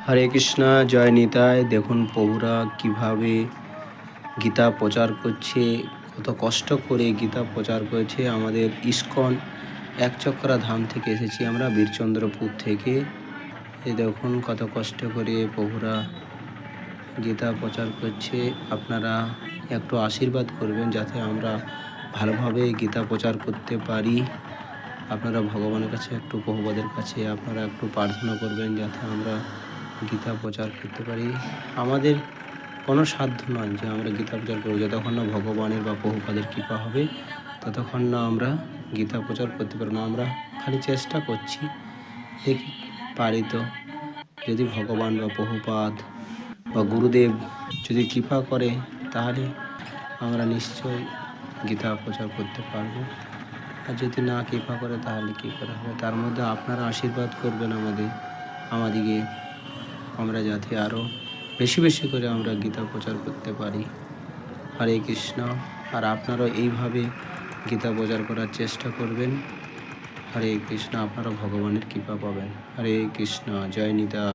হরে কৃষ্ণ, জয় নিতাই। দেখুন প্রভুরা কিভাবে গীতা প্রচার করছে, কত কষ্ট করে গীতা প্রচার করেছে। আমাদের ইস্কন একচক্রা ধাম থেকে এসেছি আমরা, বীরচন্দ্রপুর থেকে। এই দেখুন কত কষ্ট করে প্রভুরা গীতা প্রচার করছে। আপনারা একটু আশীর্বাদ করবেন যাতে আমরা ভালোভাবে গীতা প্রচার করতে পারি। আপনারা ভগবানের কাছে একটু, প্রভুপাদের কাছে আপনারা একটু প্রার্থনা করবেন যাতে আমরা গীতা প্রচার করতে পারি। আমাদের কোনো সাধ্য নয় যে আমরা গীতা প্রচার করব। যতক্ষণ না ভগবানের বা প্রভুপাদের কৃপা হবে ততক্ষণ না আমরা গীতা প্রচার করতে পারব না। আমরা খালি চেষ্টা করছি, দেখি পারি তো। যদি ভগবান বা প্রভুপাদ বা গুরুদেব যদি কৃপা করে তাহলে আমরা নিশ্চয় গীতা প্রচার করতে পারবো। আর যদি না কৃপা করে তাহলে কী করা হবে। তার মধ্যে আপনারা আশীর্বাদ করবেন আমাদিকে, আমরা যাতে আরও বেশি বেশি করে আমরা গীতা প্রচার করতে পারি। হরে কৃষ্ণ। আর আপনারাও এইভাবে গীতা প্রচার করার চেষ্টা করবেন। হরে কৃষ্ণ। আপনারা ভগবানের কৃপা পাবেন। হরে কৃষ্ণ। জয় নিতাই।